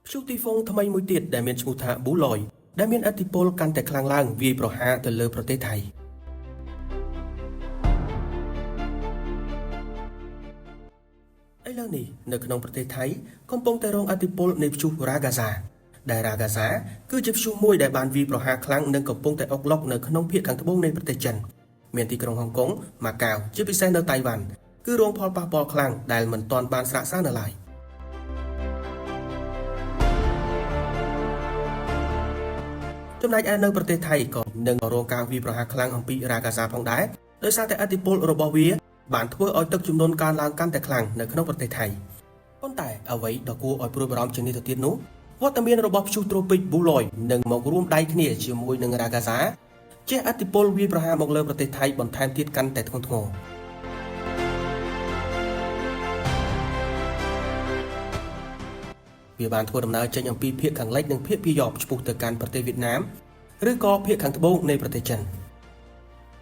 ព្យុះទីហ្វុងថ្មីមួយទៀតដែលមានឈ្មោះថាប៊ូឡយដែលមានឥទ្ធិពលកាន់តែខ្លាំងឡើងវាយប្រហារទៅលើប្រទេសថៃឥឡូវនេះនៅក្នុងប្រទេសថៃកំពុងតែរងឥទ្ធិពលនៃព្យុះរ៉ាហ្គាហ្សាដែលរ៉ាហ្គាហ្សាគឺជាព្យុះមួយដែលបានវាយប្រហារខ្លាំងនិងកំពុងតែអុកឡុកនៅក្នុងភាគខាងត្បូងនៃប្រទេសចិនមានទីក្រុងហុងកុងម៉ាកាវជាពិសេសនៅតៃវ៉ាន់គឺរងផលប៉ះពាល់ខ្លាំងដែលមិនទាន់បានស្រាកស្រាននៅឡើយចំណែកឯនៅប្រទេសថៃក៏នឹងរងការវាយប្រហារខ្លាំងអំពីរ៉ាហ្គាហ្សាផងដែរដោយសារតែឥទ្ធិពលរបស់វាបានធ្វើឲ្យទឹកជំនន់កើនឡើងកាន់តែខ្លាំងនៅក្នុងប្រទេសថៃប៉ុន្តែអ្វីដ៏គួរឲ្យព្រួយបារម្ភជាងនេះទៅទៀតនោះវត្តមានរបស់ព្យុះត្រូពិកប៊ូឡយនឹងមករួមដៃគ្នាជាមួយនឹងរ៉ាហ្គាហ្សាជះឥទ្ធិពលវាយប្រហារមកលើប្រទេសថៃបន្ថែមទៀតកាន់តែធ្ងន់ធ្ងរវាបានធ្វើដំណើរចេញអំពីភាគខាងលិចនិងភាគពាយព្យឆ្ពោះទៅកាន់ប្រទេសវៀតណាមឬក៏ភាគខាងត្បូងនៃប្រទេសចិន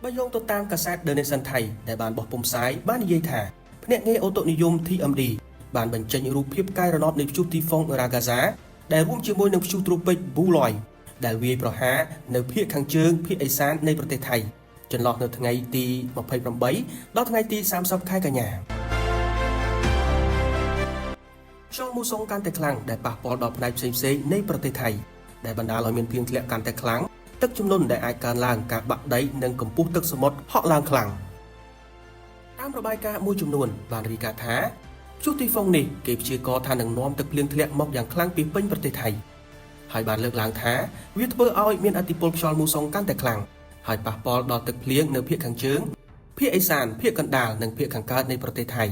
បើយោងទៅតាមកាសែត The Nation Thai ដែលបានបោះពុម្ពផ្សាយបាននិយាយថាភ្នាក់ងារអូតូនិយម TMD បានបញ្ចេញរូបភាពកាយរណបនៃព្យុះទីហ្វុងរ៉ាហ្គាហ្សាដែលរួមជាមួយនឹងព្យុះត្រូពិកប៊ូឡយដែលវាយប្រហារនៅភាគខាងជើងភាគឦសាននៃប្រទេសថៃចន្លោះនៅថ្ងៃទី28ដល់ថ្ងៃទី30ខែកញ្ញាខ្យល់មូសុងកាន់តែខ្លាំងដែលប៉ះពាល់ដល់ផ្នែកផ្សេងៗនៃប្រទេសថៃដែលបណ្ដាលឲ្យមានភ្លៀងធ្លាក់កាន់តែខ្លាំងទឹកជំនន់ដែលអាចកើនឡើងការបាក់ដីនិងកម្ពស់ទឹកសមុទ្រហក់ឡើងខ្លាំងតាមរបាយការណ៍មួយចំនួនបានរាយការណ៍ថាព្យុះទីហ្វុងនេះគេព្យាករណ៍ថានឹងនាំទឹកភ្លៀងធ្លាក់មកយ៉ាងខ្លាំងពីពេញប្រទេសថៃហើយបានលើកឡើងថាវាធ្វើឲ្យមានឥទ្ធិពលខ្យល់មូសុងកាន់តែខ្លាំងហើយប៉ះពាល់ដល់ទឹកភ្លៀងនៅភាគខាងជើងភាគឦសានភាគកណ្ដាលនិងភាគខាងកើតនៃប្រទេសថៃ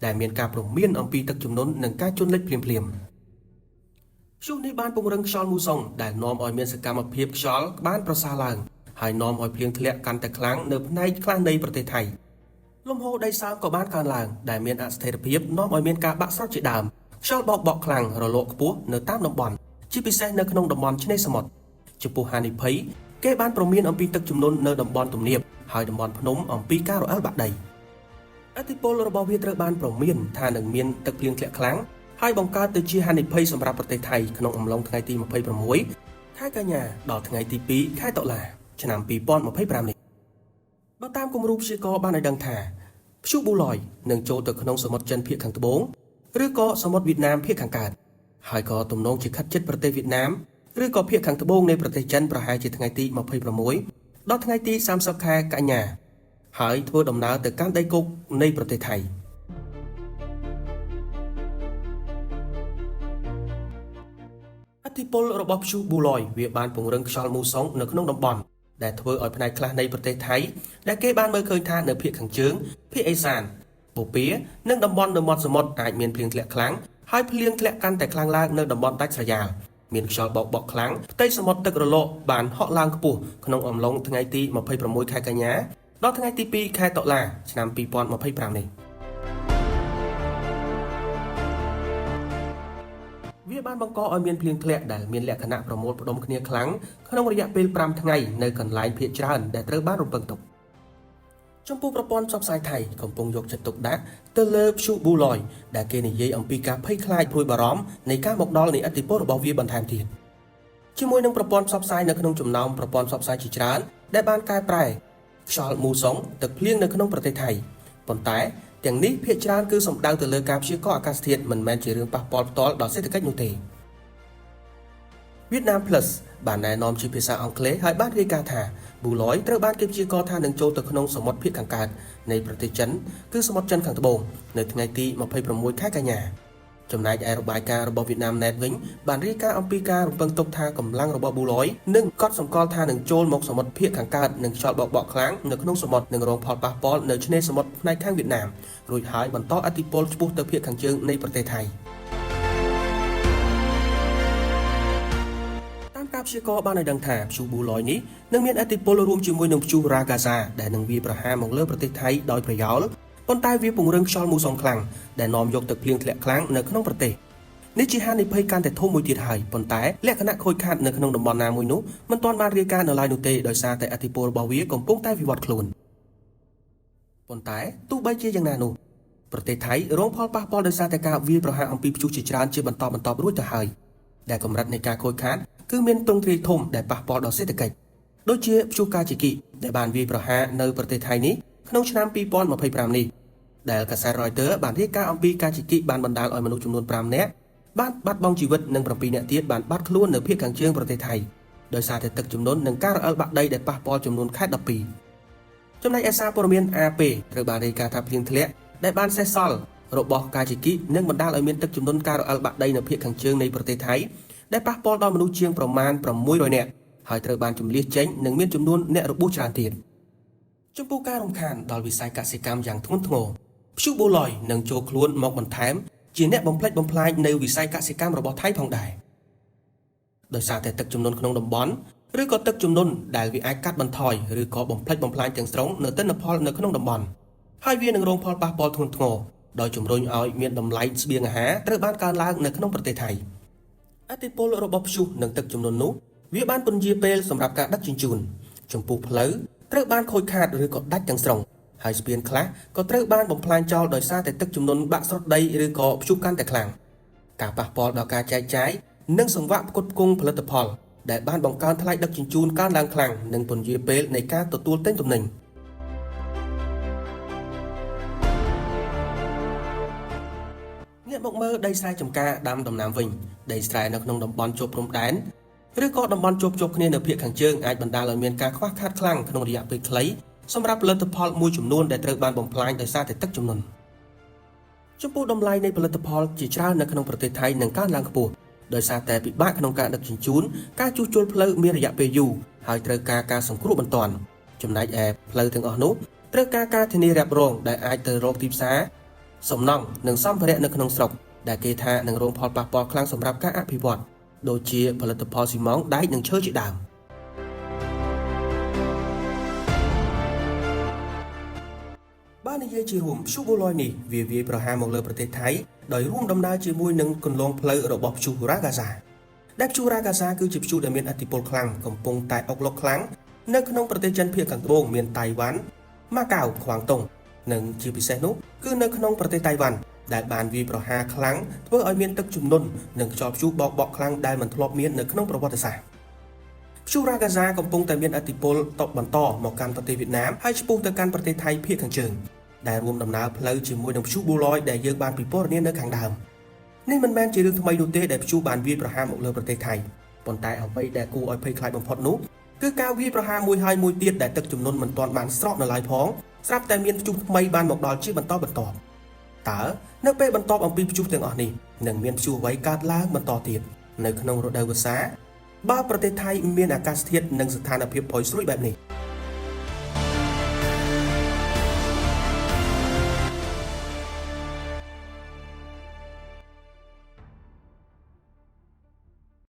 ដែលមានការព្រមានអំពីទឹកជំនន់និងការជន់លិចភ្លាមៗព្យុះនេះបានពង្រឹងខ្យល់មូសុងដែលនាំឲ្យមានសកម្មភាពខ្យល់បានប្រសើរឡើងហើយនាំឲ្យភ្លៀងធ្លាក់កាន់តែខ្លាំងនៅផ្នែកខ្លះនៃប្រទេសថៃលំហូរដីសើមក៏បានកើនឡើងដែលមានអស្ថិរភាពនាំឲ្យមានការបាក់ស្រុតជាដើមខ្យល់បោកបក់ខ្លាំងរលកខ្ពស់នៅតាមតំបន់ជាពិសេសនៅក្នុងតំបន់ឆ្នេរសមុទ្រចំពោះហានិភ័យគេបានព្រមានអំពីទឹកជំនន់នៅតំបន់ទំនាបហើយតំបន់ភ្នំអំពីការរអិលបាក់ដីឥទ្ធិពលរបស់វាត្រូវបានព្រមានថានឹងមានទឹកភ្លៀងធ្លាក់ខ្លាំងហើយបង្កើតទៅជាហានិភ័យសម្រាប់ប្រទេសថៃក្នុងអំឡុងថ្ងៃទី26ខែកញ្ញាដល់ថ្ងៃទី2ខែតុលាឆ្នាំ2025នេះបើតាមគំរូព្យាករណ៍បានឲ្យដឹងថាព្យុះប៊ូឡយនឹងចូលទៅក្នុងសមុទ្រចិនភាគខាងត្បូងឬក៏សមុទ្រវៀតណាមភាគខាងកើតហើយក៏ទំនងជាខិតជិតប្រទេសវៀតណាមឬក៏ភាគខាងត្បូងនៃប្រទេសចិនប្រហែលជាថ្ងៃទី26ដល់ថ្ងៃទី30ខែកញ្ញាហើយធ្វើដំណើរទៅកាន់ដីគោកនៃប្រទេសថៃឥទ្ធិពលរបស់ព្យុះប៊ូឡយវាបានពង្រឹងខ្យល់មូសុងនៅក្នុងតំបន់ដែលធ្វើឲ្យផ្នែកខ្លះនៃប្រទេសថៃដែលគេបានមើលឃើញថានៅភាគខាងជើងភាគឦសានបូព៌ានិងតំបន់នៅមាត់សមុទ្រអាចមានភ្លៀងធ្លាក់ខ្លាំងហើយភ្លៀងធ្លាក់កាន់តែខ្លាំងឡើងនៅតំបន់ដាច់ស្រយាលមានខ្យល់បោកបក់ខ្លាំងផ្ទៃសមុទ្រទឹករលកបានហក់ឡើងខ្ពស់ក្នុងអំឡុងថ្ងៃទី26ខែកញ្ញាដល់ថ្ងៃទី2ខែតុលាឆ្នាំ2025នេះវាបានបង្កឲ្យមានភ្លៀងធ្លាក់ដែលមានលក្ខណៈប្រមូលផ្ដុំគ្នាខ្លាំងក្នុងរយៈពេល5ថ្ងៃនៅកន្លែងភាគច្រើនដែលត្រូវបានរំពឹងទុកចំពោះប្រព័ន្ធផ្សព្វផ្សាយថៃកំពុងយកចិត្តទុកដាក់ទៅលើព្យុះប៊ូឡយដែលគេនិយាយអំពីការភ័យខ្លាចព្រួយបារម្ភនៃការមកដល់នៃឥទ្ធិពលរបស់វាបន្ថែមទៀតជាមួយនឹងប្រព័ន្ធផ្សព្វផ្សាយនៅក្នុងចំណោមប្រព័ន្ធផ្សព្វផ្សាយជាច្រើនដែលបានកែប្រែខ្យល់មូសុងទឹកភ្លៀងនៅក្នុងប្រទេសថៃប៉ុន្តែទាំងនេះភាគច្រើនគឺសំដៅទៅលើការព្យាករណ៍អាកាសធាតុមិនមែនជារឿងប៉ះពាល់ផ្ទាល់ដល់សេដ្ឋកិច្ចនោះទេ Vietnam Plus បានណែនាំជាភាសាអង់គ្លេសហើយបានរាយការណ៍ថាប៊ូឡយត្រូវបានគេព្យាករណ៍ថានឹងចូលទៅក្នុងសមុទ្រភាគខាងកើតនៃប្រទេសចិនគឺសមុទ្រចិនខាងត្បូងនៅថ្ងៃទី26ខែកញ្ញាចំណែកឯរបាយការណ៍របស់ Vietnam Net វិញបានរាយការណ៍អំពីការរំពឹងទុកថាកម្លាំងរបស់ប៊ូឡយនឹងកត់សម្គាល់ថានឹងចូលមកសមុទ្រភាគខាងកើតនិងខ្យល់បោកបក់ខ្លាំងនៅក្នុងសមុទ្រនឹងរងផលប៉ះពាល់នៅឆ្នេរសមុទ្រផ្នែកខាងវៀតណាមរួចហើយបន្តឥទ្ធិពលឆ្ពោះទៅភាគខាងជើងនៃប្រទេសថៃតាមការព្យាករណ៍បានឲ្យដឹងថាព្យុះប៊ូឡយនេះនឹងមានឥទ្ធិពលរួមជាមួយនឹងព្យុះរ៉ាហ្គាហ្សាដែលនឹងវាយប្រហារមកលើប្រទេសថៃដោយប្រយោលប៉ុន្តែវាពង្រឹងខ្យល់មូសុងខ្លាំងដែលនាំយកទឹកភ្លៀងធ្លាក់ខ្លាំងនៅក្នុងប្រទេសនេះជាហានិភ័យកាន់តែធំមួយទៀតហើយប៉ុន្តែលក្ខណៈខូចខាតនៅក្នុងតំបន់ណាមួយនោះមិនទាន់បានរាយការណ៍នៅឡើយនោះទេដោយសារតែឥទ្ធិពលរបស់វាកំពុងតែវិវត្តខ្លួនប៉ុន្តែទោះបីជាយ៉ាងណានោះប្រទេសថៃរងផលប៉ះពាល់ដោយសារតែការវាយប្រហារអំពីព្យុះជាច្រើនជាបន្តបន្ទាប់រួចទៅហើយ ដែលកម្រិតនៃការខូចខាតគឺមានទ្រង់ទ្រាយធំដែលប៉ះពាល់ដល់សេដ្ឋកិច្ចដូចជាព្យុះកាជីគីដែលបានវាយប្រហារនៅប្រទេសថៃនេះក្នុងឆ្នាំ2025នេះដែលកាសែត Reuters បានរាយការណ៍អំពីកាជីគីបានបណ្ដាលឲ្យមនុស្សចំនួន5នាក់បានបាត់បង់ជីវិតនិង7នាក់ទៀតបានបាត់ខ្លួននៅភាគខាងជើងប្រទេសថៃដោយសារតែទឹកជំនន់និងការរអិលបាក់ដីដែលប៉ះពាល់ចំនួនខេត្ត12ចំណែកឯសារព័ត៌មាន AP ត្រូវបានរាយការណ៍ថាភ្លៀងធ្លាក់ដែលបានសេសសល់របស់កាជីគីនឹងបណ្ដាលឲ្យមានទឹកជំនន់ការរអិលបាក់ដីនៅភាគខាងជើងនៃប្រទេសថៃដែលប៉ះពាល់ដល់មនុស្សជាងប្រមាណ600នាក់ហើយត្រូវបានជម្លៀសចេញនិងមានចំនួនអ្នករបួសច្រើនទៀតចំពោះការរំខានដល់វិស័យកសិកម្មយ៉ាងធ្ងន់ធ្ងរព្យុះបូឡយនឹងចូលខ្លួនមកបន្ថែមជាអ្នកបំផ្លិចបំផ្លាញនៅវិស័យកសិកម្មរបស់ថៃផងដែរដោយសារតែទឹកជំនន់ក្នុងតំបន់ឬក៏ទឹកជំនន់ដែលវាអាចកាត់បន្ថយឬក៏បំផ្លិចបំផ្លាញទាំងស្រុងនៅទិន្នផលនៅក្នុងតំបន់ហើយវានឹងរងផលប៉ះពាល់ធ្ងន់ធ្ងរដោយជំរុញឲ្យមានតម្លៃស្បៀងអាហារត្រូវបានកើនឡើងនៅក្នុងប្រទេសថៃឥទ្ធិពលរបស់ព្យុះនិងទឹកជំនន់នោះវាបានពន្យាពេលសម្រាប់ការដឹកជញ្ជូនចំពោះផ្លូវត្រូវបានខូចខាតឬក៏ដាច់ទាំងស្រុងហើយស្ពានខ្លះក៏ត្រូវបានបំផ្លាញចោលដោយសារតែទឹកជំនន់បាក់ស្រុតដីឬក៏ព្យុះកាន់តែខ្លាំងការប៉ះពាល់ដល់ការចែកចាយនិងសង្វាក់ផ្គត់ផ្គង់ផលិតផលដែលបានបង្កើនថ្លៃដឹកជញ្ជូនកើនឡើងខ្លាំងនិងពន្យាពេលនៃការទទួលទិញទំនិញងាកមកមើលដីស្រែចម្ការដាំដំណាំវិញដីស្រែនៅក្នុងតំបន់ជាប់ព្រំដែនឬក៏តំបន់ជាប់គ្នានៅភាគខាងជើងអាចបណ្ដាលឲ្យមានការខ្វះខាតខ្លាំងក្នុងរយៈពេលខ្លីសម្រាប់ផលិតផលមួយចំនួនដែលត្រូវបានបំផ្លាញដោយសារតែទឹកជំនន់ចំពោះតម្លៃនៃផលិតផលជាច្រើននៅក្នុងប្រទេសថៃនឹងកើនឡើងខ្ពស់ដោយសារតែពិបាកក្នុងការដឹកជញ្ជូនការជួសជុលផ្លូវមានរយៈពេលយូរហើយត្រូវការសង្គ្រោះបន្ទាន់ចំណែកឯផ្លូវទាំងអស់នោះត្រូវការធានារ៉ាប់រងដែលអាចទៅរកទីផ្សារសំណង់និងសម្ភារៈនៅក្នុងស្រុកដែលគេថានឹងរងផលប៉ះពាល់ខ្លាំងសម្រាប់ការអភិវឌ្ឍដូចជាផលិតផលស៊ីម៉ងត៍ដែកនិងឈើជាដើមបាននិយាយជារួមព្យុះបូឡយនេះវាវាយប្រហារមកលើប្រទេសថៃដោយរួមដំណើរជាមួយនឹងគន្លងផ្លូវរបស់ព្យុះរ៉ាហ្គាហ្សាដែលព្យុះរ៉ាហ្គាហ្សាគឺជាព្យុះដែលមានឥទ្ធិពលខ្លាំងកំពុងតែអុកឡុកខ្លាំងនៅក្នុងប្រទេសចិនភាគខាងត្បូងមានតៃវ៉ាន់ម៉ាកាវខ្វាងតុងនិងជាពិសេសនោះគឺនៅក្នុងប្រទេសតៃវ៉ាន់ដែលបានវាយប្រហារខ្លាំងធ្វើឲ្យមានទឹកជំនន់និងខ្យល់ព្យុះបក់ខ្លាំងដែលមិនធ្លាប់មាននៅក្នុងប្រវត្តិសាស្ត្រព្យុះរ៉ាហ្គាហ្សាកំពុងតែមានឥទ្ធិពលតបបន្តមកកាន់ប្រទេសវៀតណាមហើយឆ្ពោះទៅកាន់ប្រទេសថៃភាគខាងជើងដែលរួមដំណើរផ្លូវជាមួយនឹងព្យុះបូឡយដែលយើងបានពិពណ៌នានៅខាងដើមនេះមិនមែនជារឿងថ្មីនោះទេដែលព្យុះបានវាយប្រហារមកលើប្រទេសថៃប៉ុន្តែអ្វីដែលគួរឲ្យភ័យខ្លាចបំផុតនោះគឺការវាយប្រហារមួយហើយមួយទៀតដែលទឹកជំនន់មិនទាន់បានស្រកនៅឡើយផងស្រាប់តែមានព្យុះថ្មីបានមកដល់ជាបន្តបន្ទាប់តើនៅពេលបន្ទាប់អំពីព្យុះទាំងអស់នេះនឹងមានព្យុះអ្វីកើតឡើងបន្តទៀតនៅក្នុងរដូវវស្សាបើប្រទេសថៃមានអាកាសធាតុនិងស្ថានភាពផុយស្រួយបែបនេះ